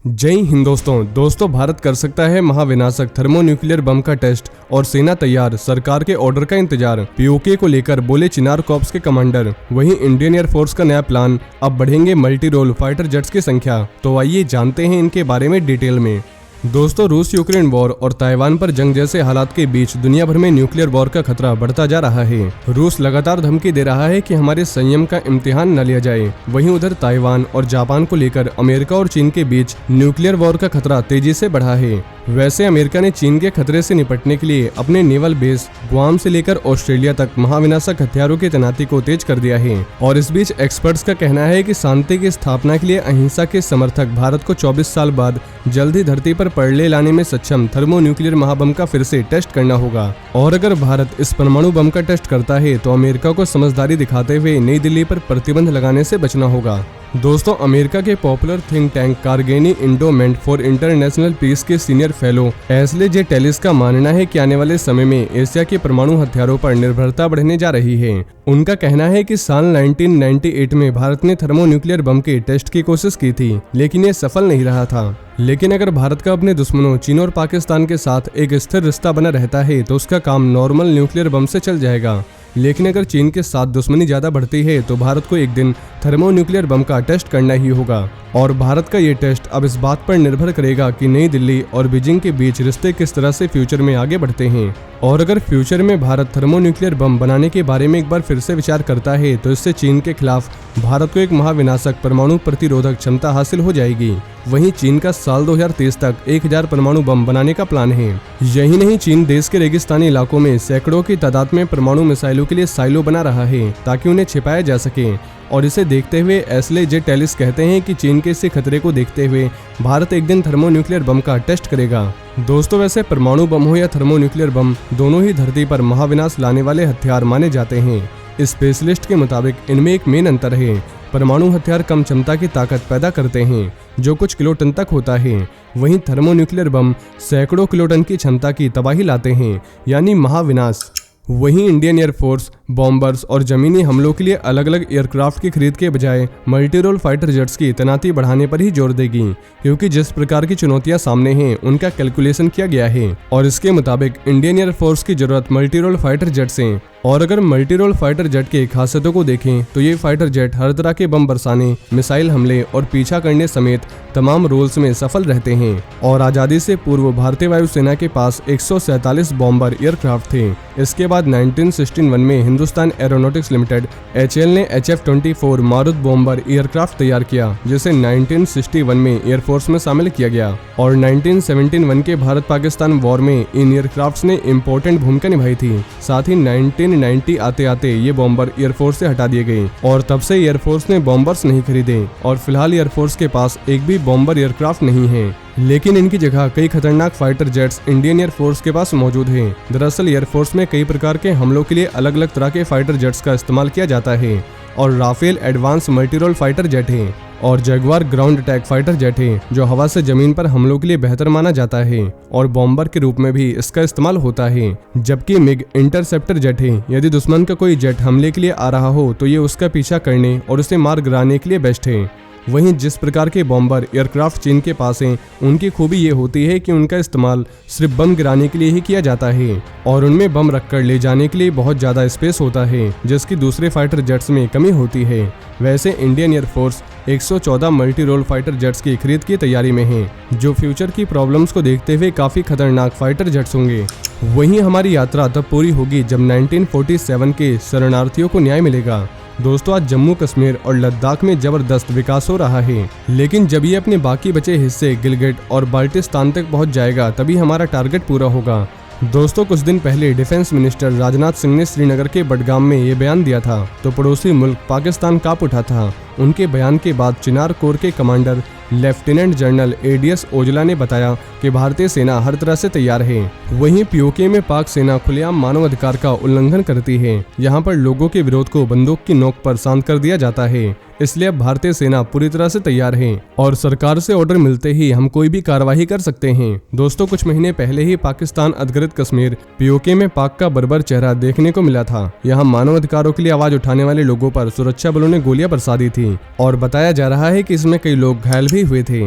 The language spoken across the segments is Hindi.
जय हिंद दोस्तों भारत कर सकता है महाविनाशक थर्मोन्यूक्लियर बम का टेस्ट और सेना तैयार, सरकार के ऑर्डर का इंतजार। पीओके को लेकर बोले चिनार कॉर्प्स के कमांडर। वहीं इंडियन एयरफोर्स का नया प्लान, अब बढ़ेंगे मल्टी रोल फाइटर जेट्स की संख्या। तो आइए जानते हैं इनके बारे में डिटेल में। दोस्तों, रूस यूक्रेन वॉर और ताइवान पर जंग जैसे हालात के बीच दुनिया भर में न्यूक्लियर वॉर का खतरा बढ़ता जा रहा है। रूस लगातार धमकी दे रहा है कि हमारे संयम का इम्तिहान न लिया जाए। वहीं उधर ताइवान और जापान को लेकर अमेरिका और चीन के बीच न्यूक्लियर वॉर का खतरा तेजी से बढ़ा है। वैसे अमेरिका ने चीन के खतरे से निपटने के लिए अपने नेवल बेस गुआम से लेकर ऑस्ट्रेलिया तक महाविनाशक हथियारों की तैनाती को तेज कर दिया है। और इस बीच एक्सपर्ट्स का कहना है कि शांति की स्थापना के लिए अहिंसा के समर्थक भारत को 24 साल बाद जल्द ही धरती पर पड़ले लाने में सक्षम थर्मोन्यूक्लियर महाबम का फिर से टेस्ट करना होगा। और अगर भारत इस परमाणु बम का टेस्ट करता है तो अमेरिका को समझदारी दिखाते हुए नई दिल्ली पर प्रतिबंध लगाने से बचना होगा। दोस्तों, अमेरिका के popular think tank Carnegie endowment for international peace के senior fellow Ashley J Tellis का मानना है कि आने वाले समय में एशिया के परमाणु हथियारों पर निर्भरता बढ़ने जा रही है। उनका कहना है कि साल 1998 में भारत ने थर्मोन्यूक्लियर बम के टेस्ट की कोशिश की थी, लेकिन ये सफल नहीं रहा था। लेकिन अगर भारत का अपने दुश्मनों चीन और पाकिस्तान के साथ एक स्थिर रिश्ता बना रहता है तो उसका काम नॉर्मल न्यूक्लियर बम से चल जाएगा। लेकिन अगर चीन के साथ दुश्मनी ज्यादा बढ़ती है तो भारत को एक दिन थर्मोन्यूक्लियर बम का टेस्ट करना ही होगा। और भारत का ये टेस्ट अब इस बात पर निर्भर करेगा कि नई दिल्ली और बीजिंग के बीच रिश्ते किस तरह से फ्यूचर में आगे बढ़ते हैं। और अगर फ्यूचर में भारत थर्मोन्यूक्लियर बम बनाने के बारे में एक बार फिर से विचार करता है तो इससे चीन के खिलाफ भारत को एक महाविनाशक परमाणु प्रतिरोधक क्षमता हासिल हो जाएगी। वहीं चीन का साल 2023 तक 1000 परमाणु बम बनाने का प्लान है। यही नहीं, चीन देश के रेगिस्तानी इलाकों में सैकड़ों की तादाद में परमाणु मिसाइलों के लिए साइलो बना रहा है ताकि उन्हें छिपाया जा सके। और इसे देखते हुए एस्ले जे टेलिस कहते हैं कि चीन के इस खतरे को देखते हुए भारत एक दिन थर्मोन्यूक्लियर बम का टेस्ट करेगा। दोस्तों, वैसे परमाणु बम हो या थर्मोन्यूक्लियर बम, दोनों ही धरती पर महाविनाश लाने वाले हथियार माने जाते हैं। स्पेशलिस्ट के मुताबिक इनमें एक मेन अंतर है। परमाणु हथियार कम क्षमता की ताकत पैदा करते हैं जो कुछ किलोटन तक होता है। वहीं थर्मोन्यूक्लियर बम सैकड़ों किलोटन की क्षमता की तबाही लाते हैं, यानी महाविनाश। वहीं इंडियन एयरफोर्स बॉम्बर्स और जमीनी हमलों के लिए अलग अलग एयरक्राफ्ट की खरीद के बजाय मल्टी रोल फाइटर जेट्स की तैनाती बढ़ाने पर ही जोर देगी, क्योंकि जिस प्रकार की चुनौतियां सामने हैं उनका कैलकुलेशन किया गया है। और इसके मुताबिक इंडियन एयरफोर्स की जरूरत मल्टी रोल फाइटर जेट्स हैं। और अगर मल्टी रोल फाइटर जेट के खासियतों को देखें तो ये फाइटर जेट हर तरह के बम बरसाने, मिसाइल हमले और पीछा करने समेत तमाम रोल्स में सफल रहते हैं। और आजादी से पूर्व भारतीय वायुसेना के पास 147 बॉम्बर एयरक्राफ्ट थे। इसके बाद 1961 में हिंदुस्तान एरोनॉटिक्स लिमिटेड HAL ने HF-24 मारुत बॉम्बर एयरक्राफ्ट तैयार किया, जिसे 1961 में एयरफोर्स में शामिल किया गया। और 1971 के भारत पाकिस्तान वॉर में इन एयरक्राफ्ट्स ने इम्पोर्टेंट भूमिका निभाई थी। साथ ही 1990 आते आते ये बॉम्बर एयरफोर्स से हटा दिए गए और तब से एयरफोर्स ने बॉम्बर्स नहीं खरीदे। और फिलहाल एयरफोर्स के पास एक भी बॉम्बर एयरक्राफ्ट नहीं है, लेकिन इनकी जगह कई खतरनाक फाइटर जेट्स इंडियन एयरफोर्स के पास मौजूद हैं। दरअसल एयरफोर्स में कई प्रकार के हमलों के लिए अलग अलग तरह के फाइटर जेट्स का इस्तेमाल किया जाता है। और Rafale advance multirole fighter jet है और Jaguar ground attack fighter jet है जो हवा से जमीन पर हमलों के लिए बेहतर माना जाता है। और बॉम्बर के रूप में भी इसका इस्तेमाल होता है। जबकि मिग इंटरसेप्टर जेट है। यदि दुश्मन का कोई जेट हमले के लिए आ रहा हो तो ये उसका पीछा करने और उसे मार गिराने के लिए बेस्ट है। वहीं जिस प्रकार के बॉम्बर एयरक्राफ्ट चीन के पास हैं, उनकी खूबी ये होती है कि उनका इस्तेमाल सिर्फ बम गिराने के लिए ही किया जाता है और उनमें बम रखकर ले जाने के लिए बहुत ज़्यादा स्पेस होता है, जिसकी दूसरे फाइटर जेट्स में कमी होती है। वैसे Indian air force 114 multi role fighter jets की खरीद की तैयारी में है, जो फ्यूचर की प्रॉब्लम्स को देखते हुए काफ़ी खतरनाक फाइटर जेट्स होंगे। वहीं हमारी यात्रा तब पूरी होगी जब 1947 के शरणार्थियों को न्याय मिलेगा। दोस्तों, आज जम्मू कश्मीर और लद्दाख में जबरदस्त विकास हो रहा है, लेकिन जब ये अपने बाकी बचे हिस्से गिलगिट और बाल्टिस्तान तक पहुंच जाएगा तभी हमारा टारगेट पूरा होगा। दोस्तों, कुछ दिन पहले डिफेंस मिनिस्टर राजनाथ सिंह ने श्रीनगर के बडगाम में ये बयान दिया था तो पड़ोसी मुल्क पाकिस्तान कांप उठा था। उनके बयान के बाद चिनार कोर के commander lieutenant general ADS Aujla ने बताया कि भारतीय सेना हर तरह से तैयार है। वहीं पीओके में पाक सेना खुलेआम मानवाधिकार का उल्लंघन करती है। यहाँ पर लोगों के विरोध को बंदूक की नोक पर शांत कर दिया जाता है। इसलिए अब भारतीय सेना पूरी तरह से तैयार है और सरकार से ऑर्डर मिलते ही हम कोई भी कार्रवाई कर सकते हैं। दोस्तों, कुछ महीने पहले ही पाकिस्तान अधिकृत कश्मीर पीओके में पाक का बर्बर चेहरा देखने को मिला था। यहाँ मानवाधिकारों के लिए आवाज उठाने वाले लोगों पर सुरक्षा बलों ने गोलियां बरसा दी थी और बताया जा रहा है कि इसमें कई लोग घायल भी हुए थे।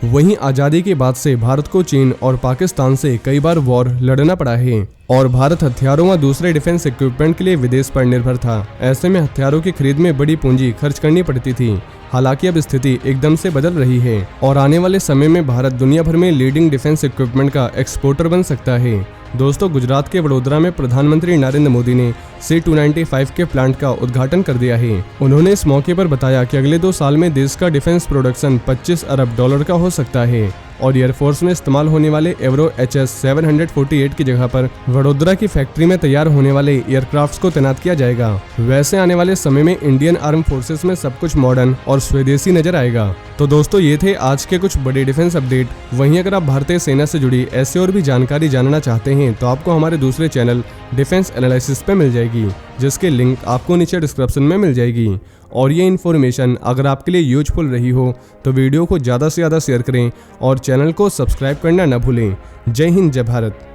वहीं आज़ादी के बाद से भारत को चीन और पाकिस्तान से कई बार वॉर लड़ना पड़ा है और भारत हथियारों व दूसरे डिफेंस इक्विपमेंट के लिए विदेश पर निर्भर था। ऐसे में हथियारों की खरीद में बड़ी पूंजी खर्च करनी पड़ती थी। हालांकि अब स्थिति एकदम से बदल रही है और आने वाले समय में भारत दुनिया भर में लीडिंग डिफेंस इक्विपमेंट का एक्सपोर्टर बन सकता है। दोस्तों, गुजरात के वडोदरा में प्रधानमंत्री नरेंद्र मोदी ने C-295 के प्लांट का उद्घाटन कर दिया है। उन्होंने इस मौके पर बताया कि अगले 2 साल में देश का डिफेंस प्रोडक्शन $25 अरब का हो सकता है और एयरफोर्स में इस्तेमाल होने वाले एवरो HS-748 की जगह पर वडोदरा की फैक्ट्री में तैयार होने वाले एयरक्राफ्ट्स को तैनात किया जाएगा। वैसे आने वाले समय में इंडियन आर्म फोर्सेस में सब कुछ मॉडर्न और स्वदेशी नजर आएगा। तो दोस्तों, ये थे आज के कुछ बड़े डिफेंस अपडेट। वहीं अगर आप भारतीय सेना से जुड़ी ऐसी और भी जानकारी जानना चाहते हैं तो आपको हमारे दूसरे चैनल डिफेंस एनालिसिस पे मिल जाएगी, जिसके लिंक आपको नीचे डिस्क्रिप्शन में मिल जाएगी। और ये इन्फॉर्मेशन अगर आपके लिए यूजफुल रही हो तो वीडियो को ज़्यादा से ज़्यादा शेयर करें और चैनल को सब्सक्राइब करना न भूलें। जय हिंद, जय भारत।